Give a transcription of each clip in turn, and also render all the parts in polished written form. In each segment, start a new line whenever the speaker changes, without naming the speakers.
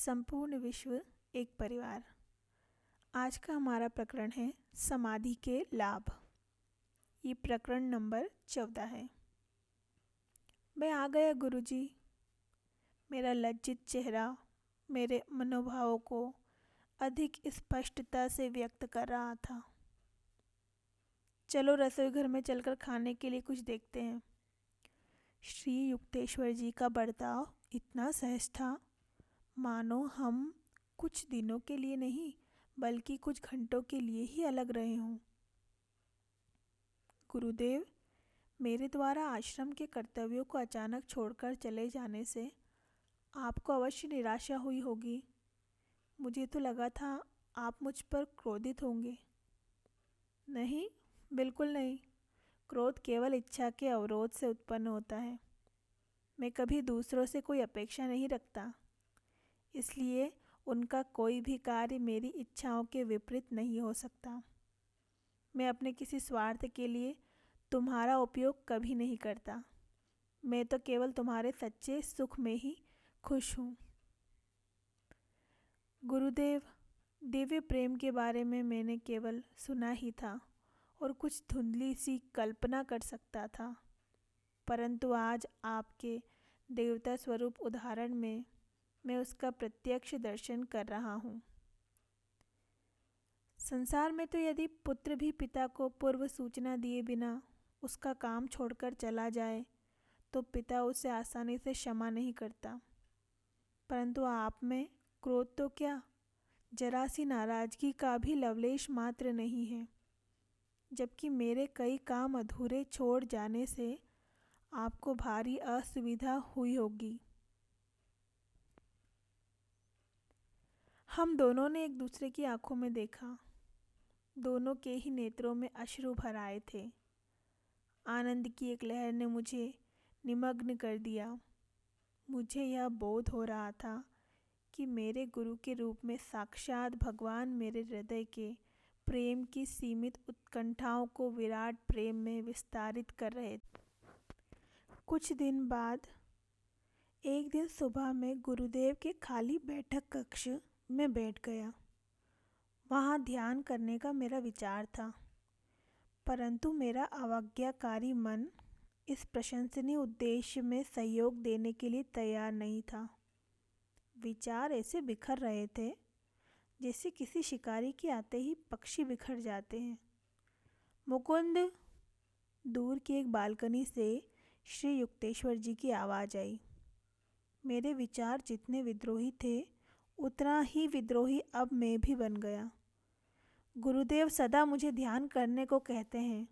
संपूर्ण विश्व एक परिवार। आज का हमारा प्रकरण है समाधि के लाभ। ये प्रकरण नंबर 14 है। मैं आ गया गुरुजी। मेरा लज्जित चेहरा मेरे मनोभावों को अधिक स्पष्टता से व्यक्त कर रहा था। चलो रसोई घर में चलकर खाने के लिए कुछ देखते हैं। श्री युक्तेश्वर जी का बर्ताव इतना सहज था मानो हम कुछ दिनों के लिए नहीं बल्कि कुछ घंटों के लिए ही अलग रहे हों। गुरुदेव, मेरे द्वारा आश्रम के कर्तव्यों को अचानक छोड़कर चले जाने से आपको अवश्य निराशा हुई होगी। मुझे तो लगा था आप मुझ पर क्रोधित होंगे। नहीं, बिल्कुल नहीं। क्रोध केवल इच्छा के अवरोध से उत्पन्न होता है। मैं कभी दूसरों से कोई अपेक्षा नहीं रखता, इसलिए उनका कोई भी कार्य मेरी इच्छाओं के विपरीत नहीं हो सकता। मैं अपने किसी स्वार्थ के लिए तुम्हारा उपयोग कभी नहीं करता। मैं तो केवल तुम्हारे सच्चे सुख में ही खुश हूँ। गुरुदेव, दिव्य प्रेम के बारे में मैंने केवल सुना ही था और कुछ धुंधली सी कल्पना कर सकता था, परंतु आज आपके देवता स्वरूप उदाहरण में मैं उसका प्रत्यक्ष दर्शन कर रहा हूँ। संसार में तो यदि पुत्र भी पिता को पूर्व सूचना दिए बिना उसका काम छोड़कर चला जाए तो पिता उसे आसानी से क्षमा नहीं करता, परंतु आप में क्रोध तो क्या, जरा सी नाराजगी का भी लवलेश मात्र नहीं है। जबकि मेरे कई काम अधूरे छोड़ जाने से आपको भारी असुविधा हुई होगी। हम दोनों ने एक दूसरे की आंखों में देखा। दोनों के ही नेत्रों में अश्रु भर आए थे। आनंद की एक लहर ने मुझे निमग्न कर दिया। मुझे यह बोध हो रहा था कि मेरे गुरु के रूप में साक्षात भगवान मेरे हृदय के प्रेम की सीमित उत्कंठाओं को विराट प्रेम में विस्तारित कर रहे थे। कुछ दिन बाद एक दिन सुबह में गुरुदेव के खाली बैठक कक्ष में बैठ गया। वहाँ ध्यान करने का मेरा विचार था, परंतु मेरा अवज्ञाकारी मन इस प्रशंसनीय उद्देश्य में सहयोग देने के लिए तैयार नहीं था। विचार ऐसे बिखर रहे थे जैसे किसी शिकारी के आते ही पक्षी बिखर जाते हैं। मुकुंद, दूर की एक बालकनी से श्री युक्तेश्वर जी की आवाज़ आई। मेरे विचार जितने विद्रोही थे उतना ही विद्रोही अब मैं भी बन गया। गुरुदेव सदा मुझे ध्यान करने को कहते हैं।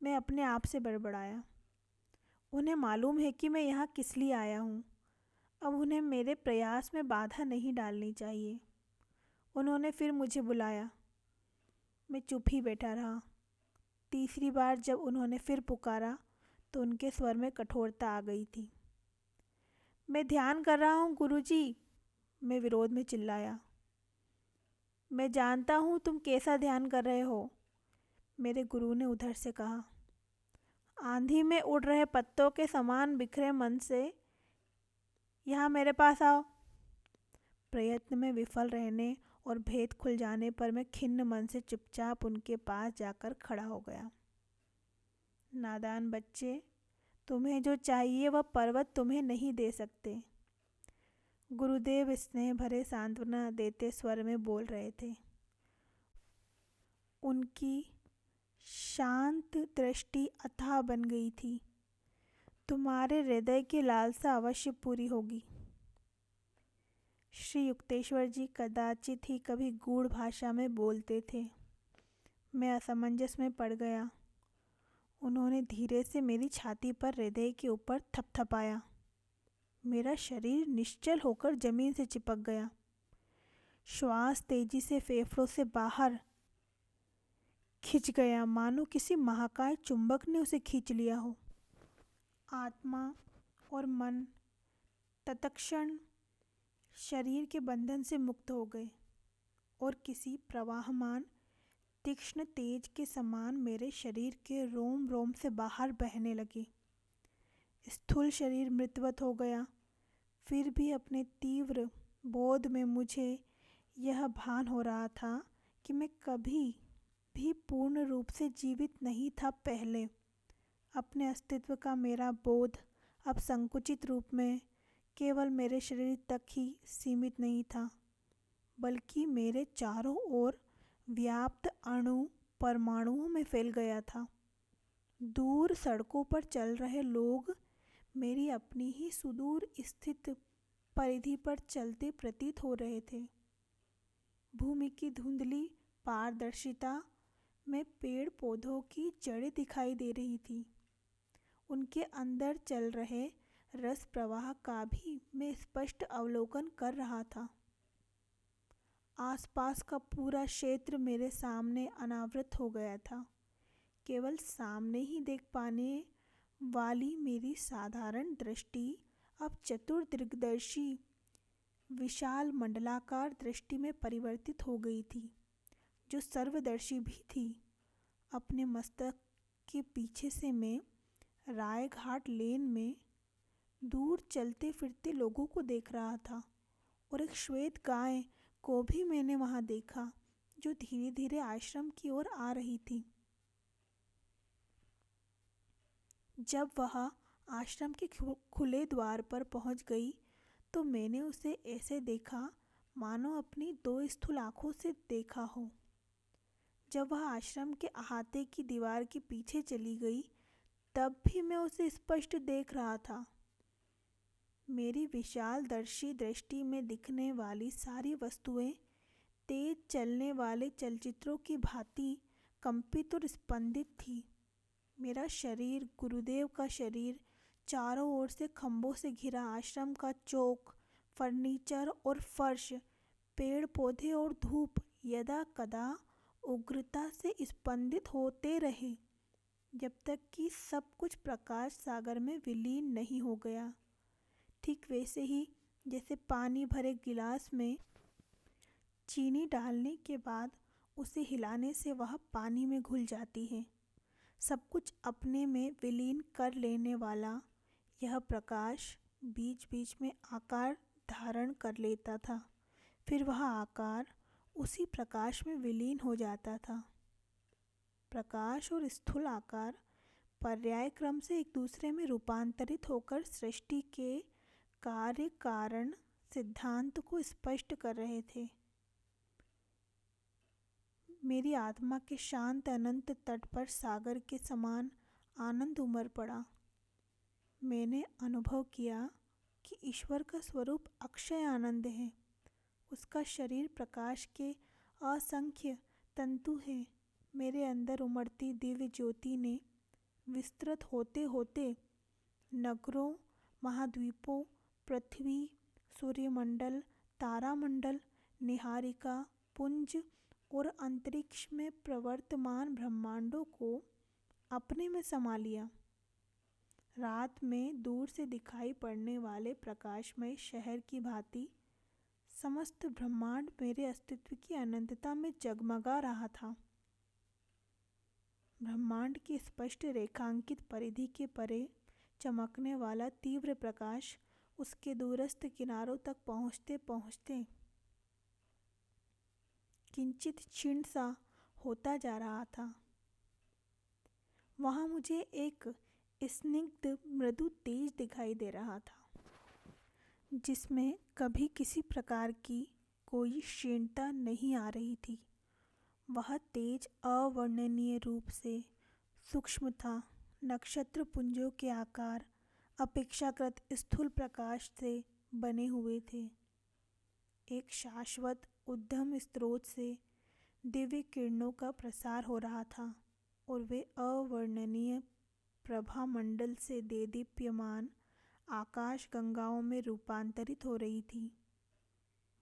मैं अपने आप से बड़बड़ाया। उन्हें मालूम है कि मैं यहाँ किस लिए आया हूँ। अब उन्हें मेरे प्रयास में बाधा नहीं डालनी चाहिए। उन्होंने फिर मुझे बुलाया। मैं चुप ही बैठा रहा। तीसरी बार जब उन्होंने फिर पुकारा तो उनके स्वर में कठोरता आ गई थी। मैं ध्यान कर रहा हूँ गुरुजी, मैं विरोध में चिल्लाया। मैं जानता हूँ तुम कैसा ध्यान कर रहे हो, मेरे गुरु ने उधर से कहा। आंधी में उड़ रहे पत्तों के समान बिखरे मन से यहाँ मेरे पास आओ। प्रयत्न में विफल रहने और भेद खुल जाने पर मैं खिन्न मन से चुपचाप उनके पास जाकर खड़ा हो गया। नादान बच्चे, तुम्हें जो चाहिए वह पर्वत तुम्हें नहीं दे सकते, गुरुदेव स्नेह भरे सांत्वना देते स्वर में बोल रहे थे। उनकी शांत दृष्टि अथाह बन गई थी। तुम्हारे हृदय की लालसा अवश्य पूरी होगी। श्री युक्तेश्वर जी कदाचित ही कभी गूढ़ भाषा में बोलते थे। मैं असमंजस में पड़ गया। उन्होंने धीरे से मेरी छाती पर हृदय के ऊपर थपथपाया। मेरा शरीर निश्चल होकर जमीन से चिपक गया। श्वास तेजी से फेफड़ों से बाहर खिंच गया, मानो किसी महाकाय चुंबक ने उसे खींच लिया हो। आत्मा और मन तत्क्षण शरीर के बंधन से मुक्त हो गए और किसी प्रवाहमान तीक्ष्ण तेज के समान मेरे शरीर के रोम रोम से बाहर बहने लगे। स्थूल शरीर मृतवत हो गया, फिर भी अपने तीव्र बोध में मुझे यह भान हो रहा था कि मैं कभी भी पूर्ण रूप से जीवित नहीं था। पहले अपने अस्तित्व का मेरा बोध अब संकुचित रूप में केवल मेरे शरीर तक ही सीमित नहीं था, बल्कि मेरे चारों ओर व्याप्त अणु परमाणुओं में फैल गया था। दूर सड़कों पर चल रहे लोग मेरी अपनी ही सुदूर स्थित परिधि पर चलते प्रतीत हो रहे थे। भूमि की धुंधली पारदर्शिता में पेड़ पौधों की जड़ें दिखाई दे रही थी। उनके अंदर चल रहे रस प्रवाह का भी मैं स्पष्ट अवलोकन कर रहा था। आसपास का पूरा क्षेत्र मेरे सामने अनावृत हो गया था। केवल सामने ही देख पाने वाली मेरी साधारण दृष्टि अब चतुर्दीर्घदर्शी विशाल मंडलाकार दृष्टि में परिवर्तित हो गई थी, जो सर्वदर्शी भी थी। अपने मस्तक के पीछे से मैं रायघाट लेन में दूर चलते फिरते लोगों को देख रहा था, और एक श्वेत गाय को भी मैंने वहां देखा, जो धीरे धीरे आश्रम की ओर आ रही थी। जब वह आश्रम के खुले द्वार पर पहुंच गई तो मैंने उसे ऐसे देखा मानो अपनी दो स्थूल आंखों से देखा हो। जब वह आश्रम के अहाते की दीवार के पीछे चली गई तब भी मैं उसे स्पष्ट देख रहा था। मेरी विशाल दर्शी दृष्टि में दिखने वाली सारी वस्तुएं तेज चलने वाले चलचित्रों की भांति कंपित और स्पंदित थी। मेरा शरीर, गुरुदेव का शरीर, चारों ओर से खंभों से घिरा आश्रम का चौक, फर्नीचर और फर्श, पेड़ पौधे और धूप यदा कदा उग्रता से स्पंदित होते रहे, जब तक कि सब कुछ प्रकाश सागर में विलीन नहीं हो गया। ठीक वैसे ही जैसे पानी भरे गिलास में चीनी डालने के बाद उसे हिलाने से वह पानी में घुल जाती है। सब कुछ अपने में विलीन कर लेने वाला यह प्रकाश बीच बीच में आकार धारण कर लेता था, फिर वह आकार उसी प्रकाश में विलीन हो जाता था। प्रकाश और स्थूल आकार पर्याय क्रम से एक दूसरे में रूपांतरित होकर सृष्टि के कार्य कारण सिद्धांत को स्पष्ट कर रहे थे। मेरी आत्मा के शांत अनंत तट पर सागर के समान आनंद उमड़ पड़ा। मैंने अनुभव किया कि ईश्वर का स्वरूप अक्षय आनंद है। उसका शरीर प्रकाश के असंख्य तंतु है। मेरे अंदर उमड़ती दिव्य ज्योति ने विस्तृत होते होते नगरों, महाद्वीपों, पृथ्वी, सूर्यमंडल, तारामंडल, निहारिका पुंज और अंतरिक्ष में प्रवर्तमान ब्रह्मांडों को अपने में समा लिया। रात में दूर से दिखाई पड़ने वाले प्रकाशमय शहर की भांति समस्त ब्रह्मांड मेरे अस्तित्व की अनंतता में जगमगा रहा था। ब्रह्मांड की स्पष्ट रेखांकित परिधि के परे चमकने वाला तीव्र प्रकाश उसके दूरस्थ किनारों तक पहुँचते पहुँचते किंचित क्षीण सा होता जा रहा था। वहाँ मुझे एक स्निग्ध मृदु तेज दिखाई दे रहा था, जिसमें कभी किसी प्रकार की कोई क्षीणता नहीं आ रही थी। वह तेज अवर्णनीय रूप से सूक्ष्म था। नक्षत्र पुंजों के आकार अपेक्षाकृत स्थूल प्रकाश से बने हुए थे। एक शाश्वत उद्यम स्रोत से दिव्य किरणों का प्रसार हो रहा था और वे अवर्णनीय प्रभा मंडल से देदीप्यमान आकाश गंगाओं में रूपांतरित हो रही थी।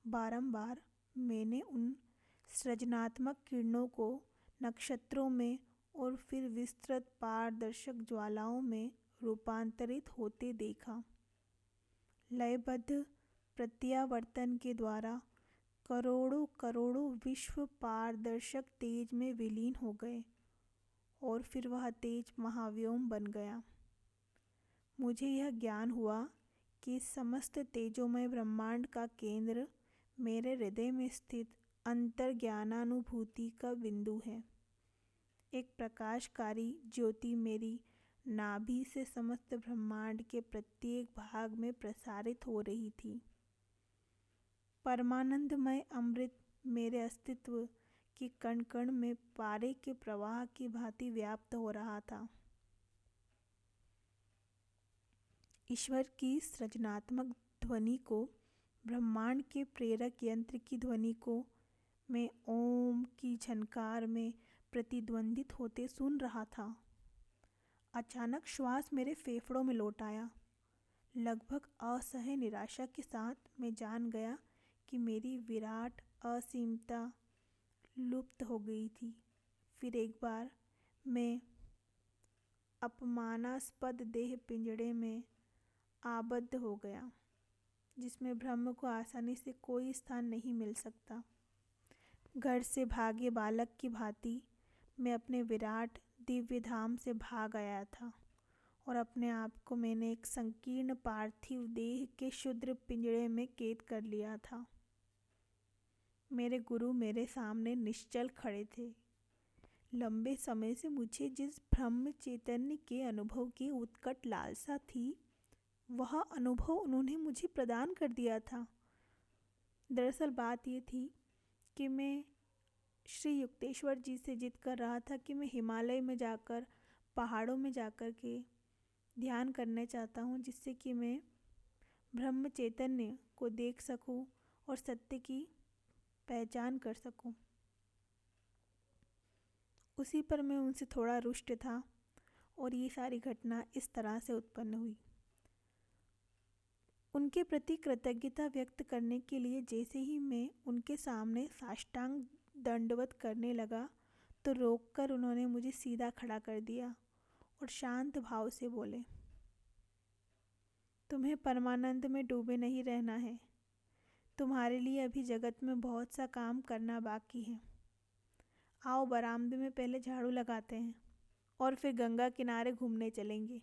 बारंबार मैंने उन सृजनात्मक किरणों को नक्षत्रों में और फिर विस्तृत पारदर्शक ज्वालाओं में रूपांतरित होते देखा। लयबद्ध प्रत्यावर्तन के द्वारा करोड़ों करोड़ों विश्व पारदर्शक तेज में विलीन हो गए और फिर वह तेज महाव्योम बन गया। मुझे यह ज्ञान हुआ कि समस्त तेजोमय ब्रह्मांड का केंद्र मेरे हृदय में स्थित अंतर्ज्ञानानुभूति का बिंदु है। एक प्रकाशकारी ज्योति मेरी नाभि से समस्त ब्रह्मांड के प्रत्येक भाग में प्रसारित हो रही थी। परमानंदमय अमृत मेरे अस्तित्व के कण कण में पारे के प्रवाह की भांति व्याप्त हो रहा था। ईश्वर की सृजनात्मक ध्वनि को, ब्रह्मांड के प्रेरक यंत्र की ध्वनि को मैं ओम की झनकार में प्रतिद्वंदित होते सुन रहा था। अचानक श्वास मेरे फेफड़ों में लौट आया। लगभग असह्य निराशा के साथ मैं जान गया कि मेरी विराट असीमता लुप्त हो गई थी। फिर एक बार मैं अपमानास्पद देह पिंजड़े में आबद्ध हो गया, जिसमें ब्रह्म को आसानी से कोई स्थान नहीं मिल सकता। घर से भागे बालक की भांति मैं अपने विराट दिव्य धाम से भाग आया था और अपने आप को मैंने एक संकीर्ण पार्थिव देह के क्षुद्र पिंजड़े में कैद कर लिया था। मेरे गुरु मेरे सामने निश्चल खड़े थे। लंबे समय से मुझे जिस ब्रह्म चैतन्य के अनुभव की उत्कट लालसा थी, वह अनुभव उन्होंने मुझे प्रदान कर दिया था। दरअसल बात यह थी कि मैं श्री युक्तेश्वर जी से जिद कर रहा था कि मैं हिमालय में जाकर, पहाड़ों में जाकर के ध्यान करना चाहता हूँ, जिससे कि मैं ब्रह्म चैतन्य को देख सकूँ और सत्य की पहचान कर सकूँ। उसी पर मैं उनसे थोड़ा रुष्ट था और ये सारी घटना इस तरह से उत्पन्न हुई। उनके प्रति कृतज्ञता व्यक्त करने के लिए जैसे ही मैं उनके सामने साष्टांग दंडवत करने लगा, तो रोककर उन्होंने मुझे सीधा खड़ा कर दिया और शांत भाव से बोले, तुम्हें परमानंद में डूबे नहीं रहना है। तुम्हारे लिए अभी जगत में बहुत सा काम करना बाकी है। आओ बरामदे में पहले झाड़ू लगाते हैं और फिर गंगा किनारे घूमने चलेंगे।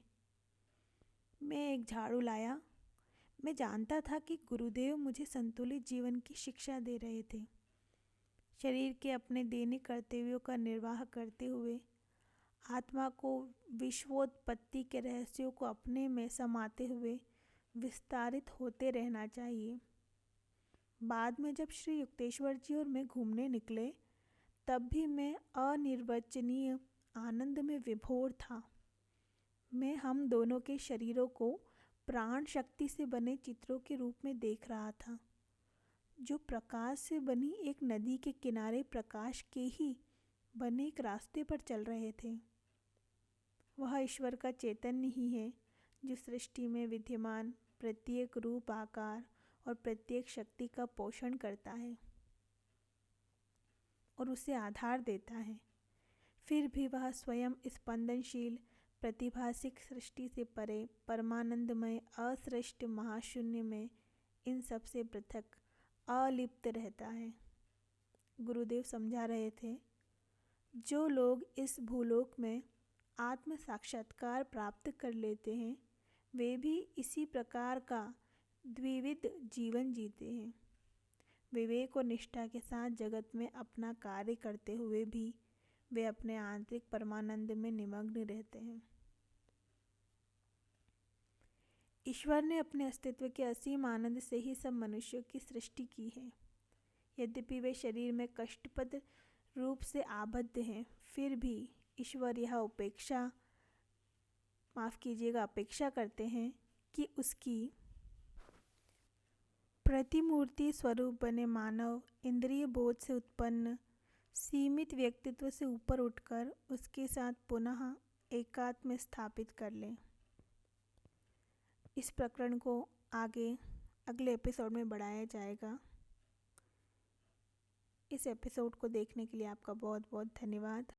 मैं एक झाड़ू लाया। मैं जानता था कि गुरुदेव मुझे संतुलित जीवन की शिक्षा दे रहे थे। शरीर के अपने दैनिक कर्तव्यों का निर्वाह करते हुए आत्मा को विश्वोत्पत्ति के रहस्यों को अपने में समाते हुए विस्तारित होते रहना चाहिए। बाद में जब श्री युक्तेश्वर जी और मैं घूमने निकले, तब भी मैं अनिर्वचनीय आनंद में विभोर था। मैं हम दोनों के शरीरों को प्राण शक्ति से बने चित्रों के रूप में देख रहा था, जो प्रकाश से बनी एक नदी के किनारे प्रकाश के ही बने एक रास्ते पर चल रहे थे। वह ईश्वर का चैतन्य ही है जो सृष्टि में विद्यमान प्रत्येक रूप, आकार और प्रत्येक शक्ति का पोषण करता है और उसे आधार देता है। फिर भी वह स्वयं स्पंदनशील प्रतिभासिक सृष्टि से परे परमानंदमय असृष्ट महाशून्य में इन सब से पृथक अलिप्त रहता है। गुरुदेव समझा रहे थे, जो लोग इस भूलोक में आत्म साक्षात्कार प्राप्त कर लेते हैं, वे भी इसी प्रकार का द्विविध जीवन जीते हैं। विवेक और निष्ठा के साथ जगत में अपना कार्य करते हुए भी वे अपने आंतरिक परमानंद में निमग्न रहते हैं। ईश्वर ने अपने अस्तित्व के असीम आनंद से ही सब मनुष्यों की सृष्टि की है। यद्यपि वे शरीर में कष्टप्रद रूप से आबद्ध हैं, फिर भी ईश्वर यह अपेक्षा करते हैं कि उसकी प्रतिमूर्ति स्वरूप बने मानव इंद्रिय बोध से उत्पन्न सीमित व्यक्तित्व से ऊपर उठकर उसके साथ पुनः एकात्म स्थापित कर लें। इस प्रकरण को अगले एपिसोड में बढ़ाया जाएगा। इस एपिसोड को देखने के लिए आपका बहुत बहुत धन्यवाद।